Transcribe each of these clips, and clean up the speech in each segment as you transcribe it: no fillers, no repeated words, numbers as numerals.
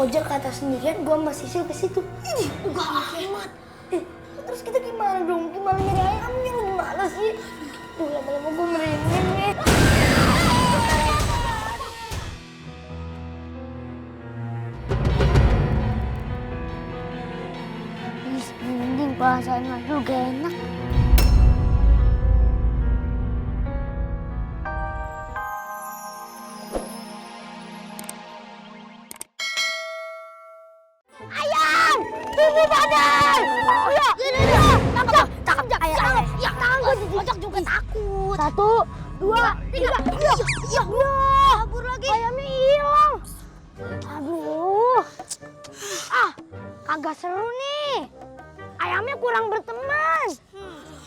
Fajar ke atas sendirian, gua sama Sisil ke situ. Ih, enggak amat. Terus kita gimana dong? Gimana nyari ayamnya? Lu gimana sih? Tuh lama-lama gua merinding nih. Merinding, perasaan juga enak. Ayam! Tunggu badai! Iya, iya, tangkap, tangkap, jangan, ya tangkap, ojek juga takut. 1, 2, 3, iya, kabur lagi. Ayamnya hilang. Aduh, kagak seru nih. Ayamnya kurang berteman.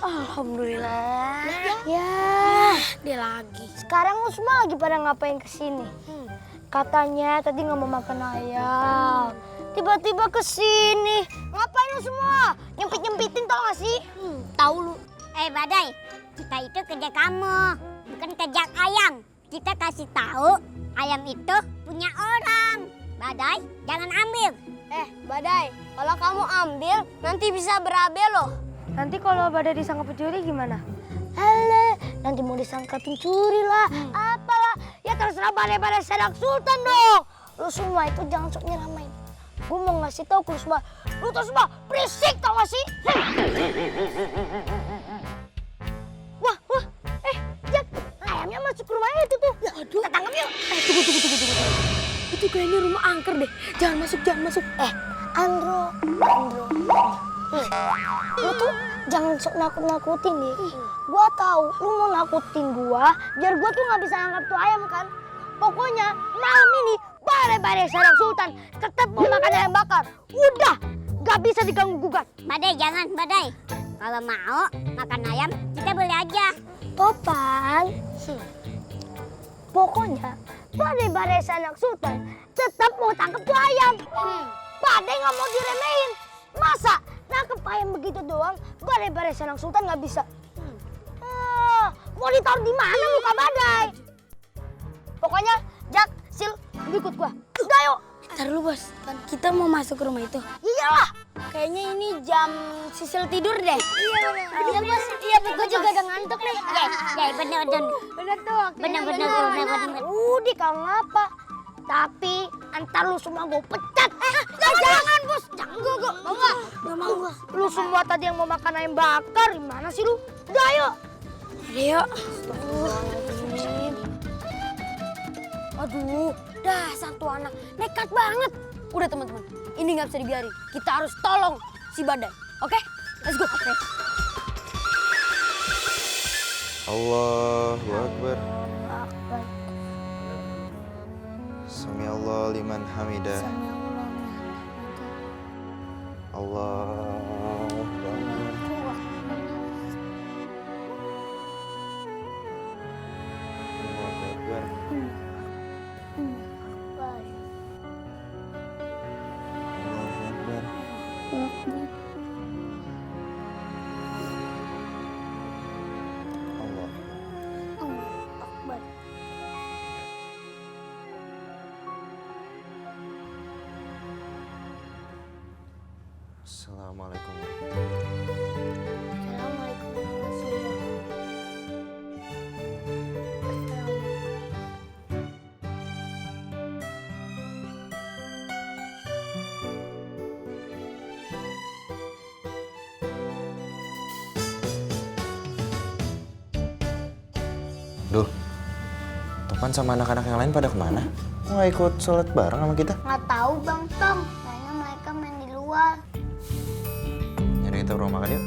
Alhamdulillah. Ya, Dia lagi. sekarang lu semua lagi pada ngapain kesini? Katanya tadi nggak mau makan ayam. Tiba-tiba kesini. Ngapain lu semua? Nyempit-nyempitin tau gak sih? Tahu lu. Badai, kita itu kerja kamu, bukan kerja ayam. Kita kasih tahu ayam itu punya orang. Badai, jangan ambil. Badai, kalau kamu ambil nanti bisa berabe loh. Nanti kalau Badai disangka pencuri gimana? Alah, nanti mau disangka pencuri lah, apalah. Ya terserah Badai Sadak Sultan dong. Lu semua itu jangan sok nyeramain. Gue mau ngasih tahu ke lu semua. Lu tuh semua berisik tau gak sih? Wah, Jack, ayamnya masuk ke rumahnya itu tuh. Aduh. Kita tangkap yuk. Tunggu. Itu kayaknya rumah angker deh. Jangan masuk. Andro. Lu tuh jangan sok nakut-nakutin nih. Gua tahu lu mau nakutin gua biar gua tuh nggak bisa angkat tuh ayam kan. Pokoknya malam ini Badai Sadak Sultan tetap mau makan ayam bakar. Udah, nggak bisa diganggu gugat. Badai, jangan, Badai. Kalau mau makan ayam, kita boleh aja. Topan. Pokoknya Badai Sadak Sultan tetap mau tangkap tuh ayam. Badai nggak mau diremehin. Masa nangkep ayam begitu doang Badai Sadak Sultan nggak bisa? Mau ditaruh di mana muka Badai? Pokoknya Jak, Sil, ikut gua. Udah yuk. Ntar dulu bos, kan kita mau masuk ke rumah itu. Iyalah. Kayaknya ini jam Sisil tidur deh. Iya bos. Iya gua juga udah ngantuk nih. Ya, bener. Bener tuh. Bener. Udah kalau ngapa? Tapi antar lu semua gue pecat. Jangan bos. Jangan gue. Mau nggak? Lu semua tadi yang mau makan ayam bakar. Gimana sih lu? Udah yuk. Ayo. Aduh, dasar tuh anak nekat banget. Udah teman-teman, ini nggak bisa dibiarin. Kita harus tolong si Badai. Oke? Let's go. Oke. Allahu Akbar. Sami Allah liman hamidah. Allahu Akbar. Allahu Akbar. Allahu Akbar. Allah. Assalamualaikum Duh, Topan sama anak-anak yang lain pada kemana? Kok nggak ikut sholat bareng sama kita? Nggak tahu Bang Tom. Kayaknya mereka main di luar. Nyari kita rumah makan yuk.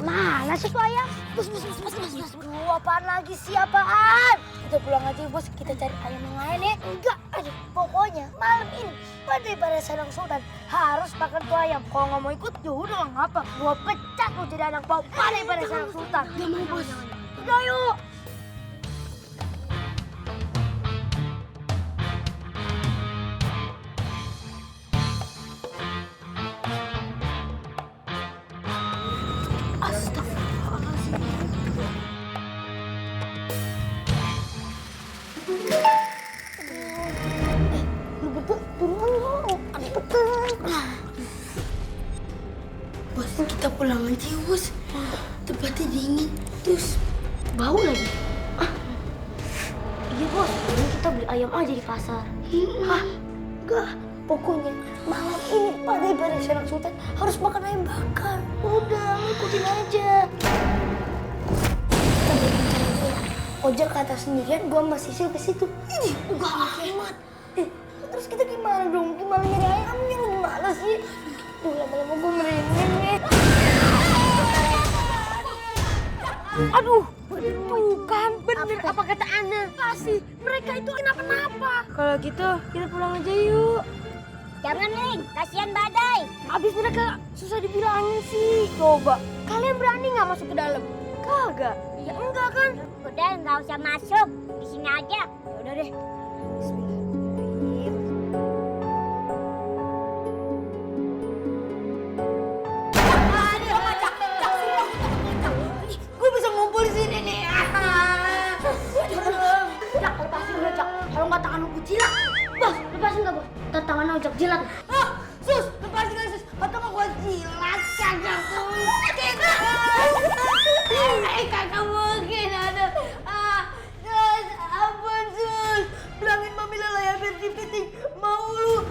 Mana sih tuh ayam? Bos. Apaan lagi sih apaan? Kita pulang aja bos, kita cari ayam yang lain ya. Enggak, aduh. Pokoknya malam ini Badai Sadak Sultan harus makan tuh ayam. Kalau nggak mau ikut, ya udah nggak apa. Gua pecat lu jadi anak bau Badai Sadak Sultan. Gak mau bos. Udah yuk. Bos, kita pulang aja, Bos. Tempatnya dingin, terus bau lagi. Iya, Bos. Ini kita beli ayam aja di pasar. Hah? Enggak. Pokoknya malam ini pada Sanak Sultan harus makan ayam bakar. Udah, ikutin aja. Kita beli rencana dulu ya. Ojek ke atas sendirian, gua sama Sisil ke situ. Ini enggak hemat. Terus kita gimana dong? Gimana nyari ayamnya? Lu gimana sih? Duh, lama-lama gua merinding nih. Aduh, tuh kan bener apa kata Ana. Pasti mereka itu kenapa-napa. Kalau gitu kita pulang aja yuk. Jangan, Ling. Kasihan Badai. Abis mereka susah dibilangin sih. Coba, kalian berani nggak masuk ke dalam? Kagak. Ya enggak kan? Udah, nggak usah masuk. Di sini aja. Ya udah deh. Bismillahirrahmanirrahim. Gue bisa ngumpul di sini nih. Jak, lepasin gue, Jak. Kalau nggak tangan gue jilat. Bos, lepasin nggak, Bos? Ntar tangannya ojek jilat. Sus, lepasin nggak, Sus? Atau nggak gue jilat? Kagak mungkin. Kagak mungkin, aduh. Sus, ampun, Sus. Bilangin Mami Lala ya, biar dipiting. Mau lu.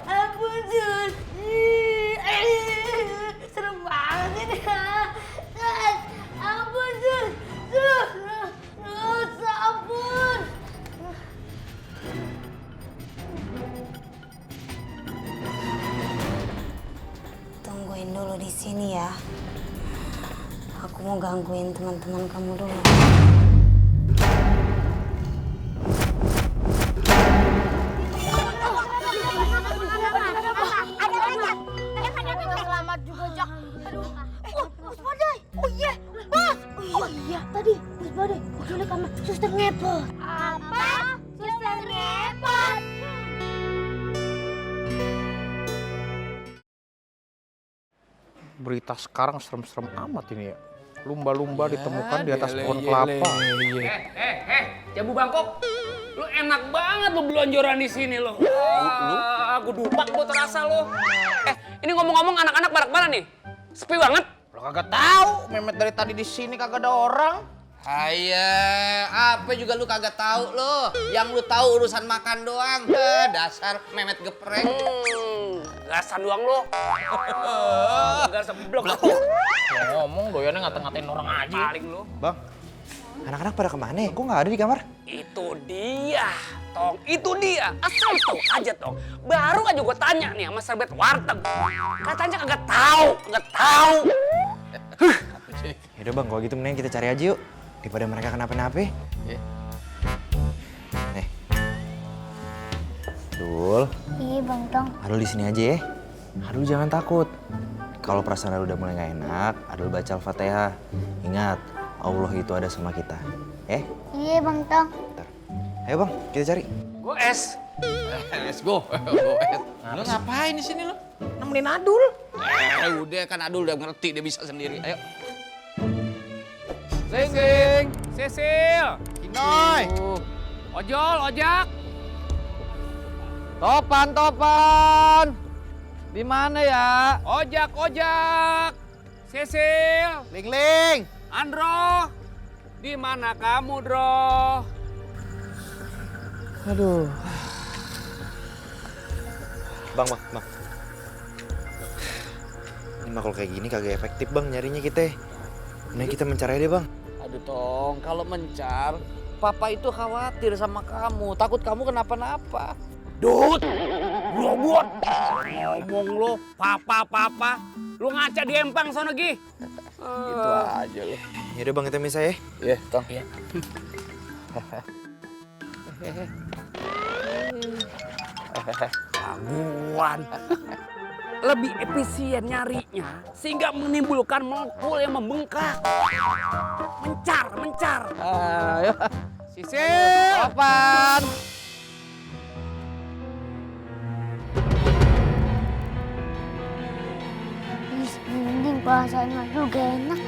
Ampun, Sus. Serem banget ini. Sus, ampun, Sus. Sus, ampun. Tungguin dulu di sini ya. Aku mau gangguin teman-teman kamu dulu. Selamat juga, Jak. Aduh. Oh, Bos Badai. Oh iya, Bos. Oh iya, tadi Bos Badai diculik sama Suster Ngepot. Apa? Suster Ngepot? Berita sekarang serem-serem amat ini ya. Lumba-lumba ditemukan di atas pohon kelapa. Jabu Bangkok. Lu enak banget lu belonjoran di sini lo. Aku dupak gua terasa lo. Ini ngomong-ngomong anak-anak barak mana nih? Sepi banget. Lo kagak tahu, Memet dari tadi di sini kagak ada orang. Hayya, apa juga lu kagak tahu lo? Yang lu tahu urusan makan doang. Dasar Memet geprek. Gasan doang lo. Gak seblok. Ngomong doyannya ngata-ngatain orang aja. Paling lo. Bang, anak-anak pada kemana ya? Kok nggak ada di kamar? Itu dia, Tong. Itu dia. Asal tahu aja, Tong. Baru aja gua tanya nih sama Serbet Warteg. Katanya kagak tahu, kagak tahu. Yaudah bang, kalau gitu mending kita cari aja yuk. Daripada mereka kenapa-napa. Nih. Dul. Iya, Bang Tong. Adul di sini aja ya. Adul jangan takut. Kalau perasaan Adul udah mulai gak enak, Adul baca Al-Fatihah. Ingat, Allah itu ada sama kita. Iya, Bang Tong. Bentar. Ayo bang, kita cari. Gua es. Let's go. Lo ngapain di sini lo? Nemenin Adul. Udah kan Adul udah ngerti dia bisa sendiri. Ayo. Sing, Sisil. Kinoy. Ojol, ojak. Topan. Di mana ya? Ojak. Sisil. Ling. Andro. Di mana kamu, Dro? Aduh. Bang. Ini mah kalau kayak gini kagak efektif bang nyarinya kita. Mending kita mencari deh bang. Aduh Tong, kalau mencar, Papa itu khawatir sama kamu. Takut kamu kenapa-napa. Dut, robot. Ngomong lo, papa. Lu ngaca di empang sana, Gi. Gitu aja lo. Yaudah bang, kita misah ya. Iya, Tong. Iya. Gangguan. Lebih efisien nyarinya, sehingga menimbulkan molekul yang membengkak. Mencar. Ayo. Sisil. Topan. Mending perasaan juga enak.